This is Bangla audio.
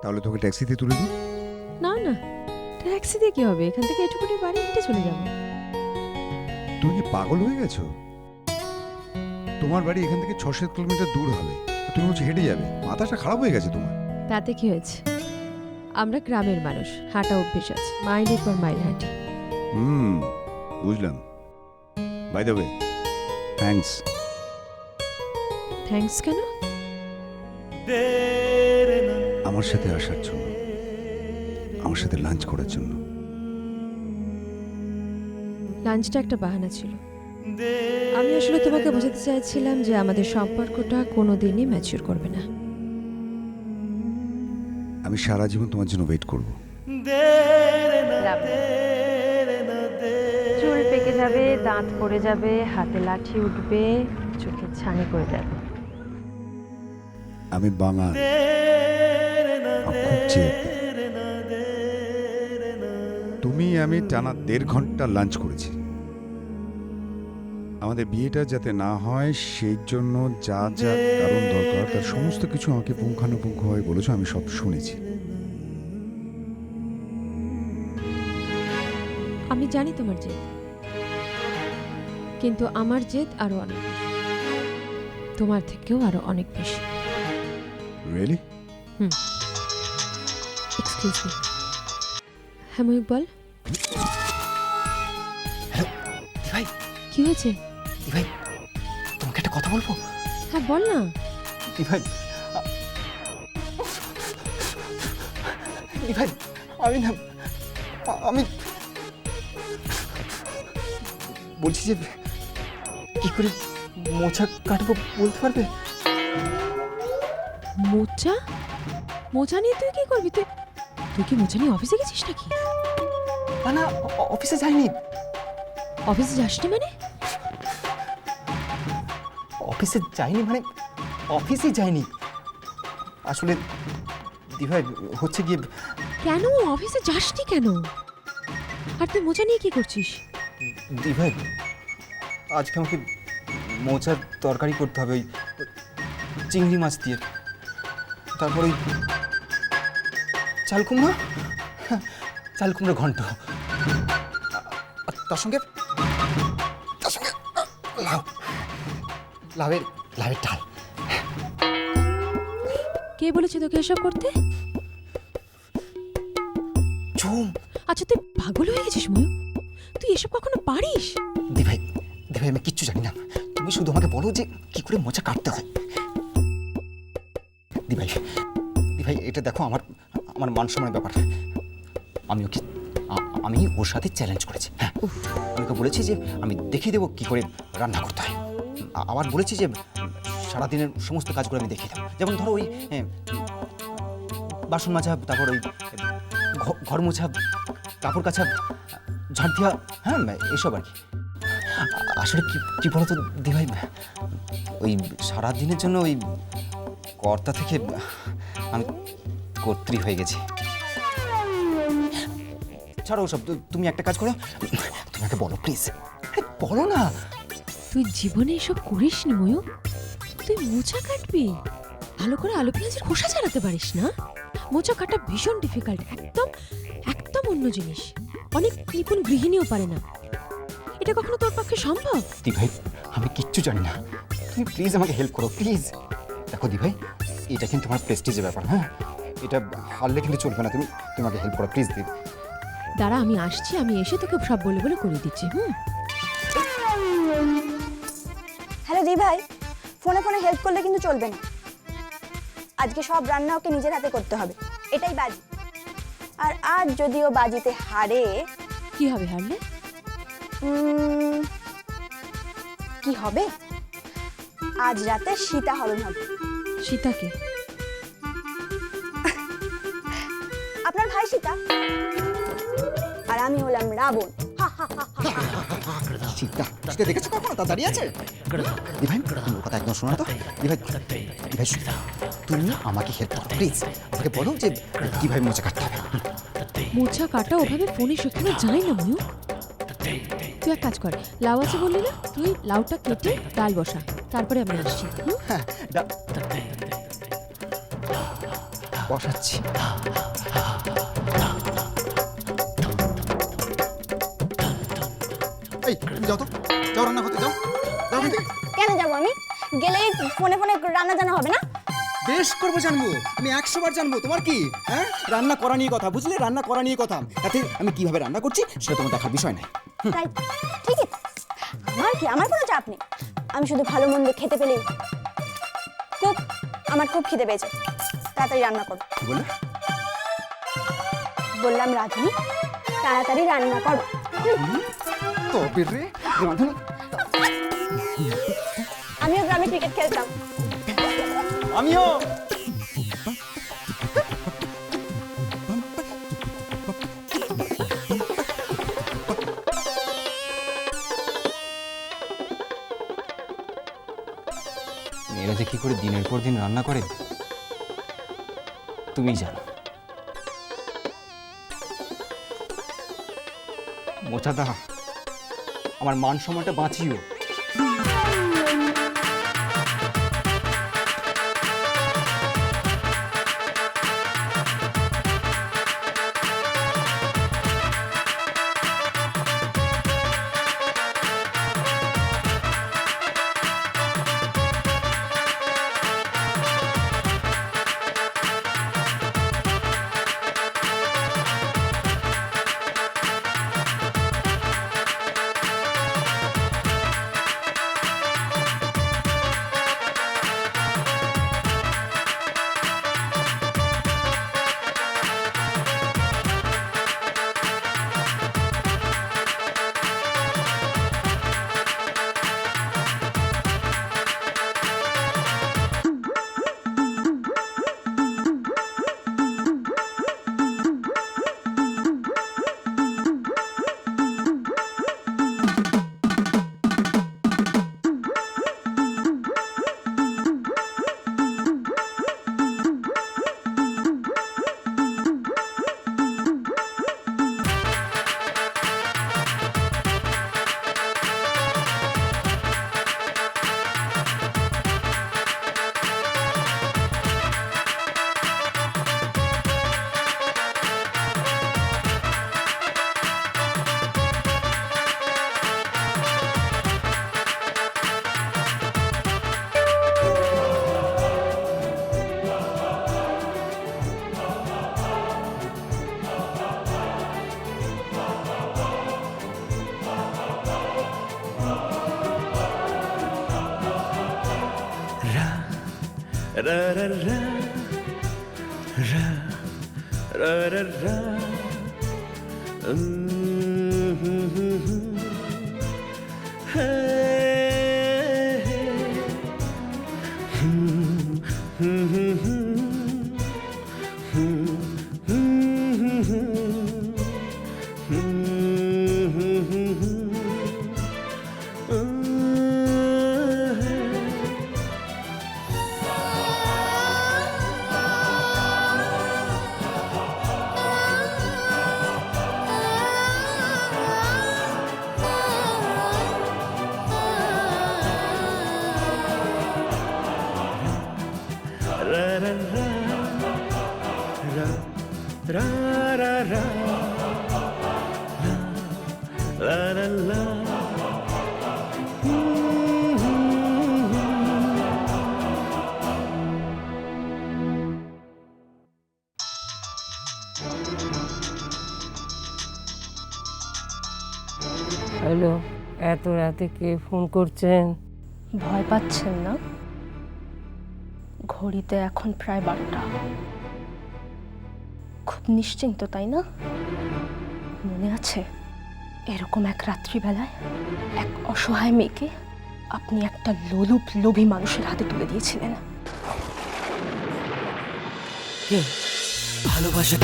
তাহলে তোকে ট্যাক্সিতে তুলে দিই। না না, ট্যাক্সি দিয়ে কি হবে? এখান থেকে এটুকুনি বাড়ি হেঁটে চলে যাবো। তুমি কি পাগল হয়ে গেছো? তোমার বাড়ি এখান থেকে 6-7 কিলোমিটার দূর হবে, আর তুমি হচ্ছে হেঁটে যাবে? মাথাটা খারাপ হয়ে গেছে তোমার। তাতে কি হয়েছে? আমরা গ্রামের মানুষ, হাঁটা অভ্যেস আছে, মাইলের পর মাইল হাঁটি। বুঝলাম। By the way, thanks. Thanks কেন? আমার সাথে আসার জন্য, আমার সাথে লাঞ্চ করার জন্য। লাঞ্চটা একটা বাহানা ছিল। আমি আসলে তোমাকে বোঝাতে চাইছিলাম যে আমাদের সম্পর্কটা কোনোদিনই ম্যাচিউর করবে না। আমি সারা জীবন তোমার জন্য ওয়েট করব। চুল পেকে যাবে, দাঁত পড়ে যাবে, হাতে লাঠি উঠবে, চোখে ছানি করে যাবে। আমি বাঙাল, খুব চেয়ে। তুমি আমি টানা 1.5 ঘন্টা লাঞ্চ করেছি। আমাদের বিয়েটা যাতে না হয় সেই জন্য যা যা কারণ দরকার তার সমস্ত কিছু আমাকে পুঙ্খানুপুঙ্খভাবে বলেছো, আমি সব শুনেছি। আমি জানি তোমার জেদ, কিন্তু আমার জেদ আরো অনেক বেশি, তোমার থেকেও আরো অনেক বেশি। রিয়েলি? Excuse me. হ্যাঁ ময়ূক বল। হ্যালো ভাই। কি হয়েছে? ভাই তোমাকে একটা কথা বলবো। হ্যাঁ বল না। ভাই ভাই আমি না, আমি বলছি যে কি করে মোছা কাটবো বলতে পারবে? মোচা? মোচা নিয়ে তুই কি করবি? তুই তুই কি মোচা নিয়ে অফিসে গেছিস নাকি? না না, অফিসে যাইনি। অফিসে যাসনি মানে? অফিসে যাইনি মানে অফিসে যাইনি আসলে। দিভাই হচ্ছে গিয়ে। কেন অফিসে যাসনি কেন? আর তুই মোচা নিয়ে কি করছিস? দিভাই আজকে আমাকে মোচার তরকারি করতে হবে, ওই চিংড়ি মাছ দিয়ে। তারপর ওই চাল কুমড়ো, চাল কুমড়ো ঘন্ট, তার সঙ্গে লাউ, লাউয়ের ডাল। কে বলেছে তোকে এসব করতে? ঝুম। আচ্ছা তুই পাগল হয়ে গেছিস ময়ূক? তুই এসব কখনো পারিস? দিভাই দিভাই আমি কিচ্ছু জানি না, তুমি শুধু আমাকে বলো যে কি করে মোচা কাটতে হয়। দিভাই দিভাই এটা দেখো, আমার আমার মান সম্মানের ব্যাপার। আমি ওর সাথে চ্যালেঞ্জ করেছি। হ্যাঁ, আমি ওকে বলেছি যে আমি দেখিয়ে দেবো কি করে রান্না করতে হয়। আবার বলেছি যে সারাদিনের সমস্ত কাজগুলো আমি দেখিয়ে দেবো। যেমন ধরো ওই বাসন মাজা, তারপর ওই ঘর মোছা, কাপড় কাচা, ঝাড় দেওয়া, হ্যাঁ এসব আর কি। আসলে কি বলতো দিভাই, ওই সারাদিনের জন্য ওই কর্তা থেকে আমি কর্ত্রী হয়ে গেছি। ছাড়ো ওসব, তুমি একটা কাজ করো, তুমি আমাকে বলো প্লিজ। বলো না। তুই জীবনে এসব করিসনি ময়ূক? তুই মোচা কাটবি? ভালো করে আলু পেঁয়াজের খোসা ছাড়াতে পারিস না? মোচা কাটা ভীষণ ডিফিকাল্ট, একদম একদম অন্য জিনিস। অনেক নিপুণ গৃহিণীও পারে না। এটা কখনো তোর পক্ষে সম্ভব? দিভাই আমি কিচ্ছু জানি না, তুমি প্লিজ আমাকে হেল্প করো প্লিজ। দেখো দিভাই এটা কিন্তু আমার প্রেস্টিজের ব্যাপার। হ্যাঁ, এটা হারলে কিন্তু চলবে না। তুমি তুমি আমাকে হেল্প করো প্লিজ দিদি। দাঁড়া আমি আসছি, আমি এসে তোকে সব বলে বলে করে দিচ্ছি। হ্যালো দি ভাই, ফোনে ফোনে হেল্প করলে কিন্তু চলবে না। আজকে সব রান্না ওকে নিজের হাতে করতে হবে, এটাই বাজি। আর আজ যদি ও বাজিতে হারে, কি হবে হারলে? কি হবে? আজ রাতে সীতাহরণ হবে। সীতাকে? আপনার ভাই সীতা, আর আমি হলাম রাবণ। সীতা সীতা দেখেছো কখনো? তা দাঁড়িয়ে আছে। দিভাই তুমি ওর কথা একদম শোনো না তো। দিভাই দিভাই তুমি আমাকে হেল্প করো প্লিজ। আমাকে বলো যে কিভাবে মোচা কাটতে হবে। মোচা কাটা ওভাবে ফোনে শেখানো যায় না ময়ূক। তুই এক কাজ কর, লাউ আছে বললি না, তুই লাউটা কেটে ডাল বসা, তারপরে আমি আসছি। হ্যাঁ বসাচ্ছি। এই যাও তো, যাও রান্না করতে যাও, যাও এখান থেকে। কেন যাবো আমি? গেলেই ফোনে ফোনে রান্না জানা হবে না? বেশ করবো, জানবো, আমি 100 বার জানবো। তোমার কি হ্যাঁ, রান্না করা নিয়ে কথা, বুঝলে? রান্না করা নিয়ে কথা। তাতে আমি কিভাবে রান্না করছি সেটা তোমার দেখার বিষয় নাই। তাই ঠিকই, আমার কি, আমার কোনো চাপ নেই। আমি শুধু ভালো মন্দ খেতে পেলেই খুব, আমার খুব খিদে পেয়েছে, তাড়াতাড়ি রান্না করো। কি বলে? বললাম রাধুনি, তাড়াতাড়ি রান্না করো। তবে রে রাঁধুনি। আমিও গ্রামে ক্রিকেট খেলতাম। আমিও। মেয়েরা যে কি করে দিনের পর দিন রান্না করে তুমি জানো। মোচাদা, আমার মান সম্মানটা বাঁচিও। হ্যালো, এত রাতে কে ফোন করছেন? ভয় পাচ্ছেন না? ঘড়িতে এখন প্রায় 12টা। খুব নিশ্চিন্ত, তাই না? মনে আছে এরকম এক রাত্রিবেলায় এক অসহায় মেয়েকে আপনি একটা লোলুপ লোভী মানুষের হাতে তুলে দিয়েছিলেন? ভালোবাসা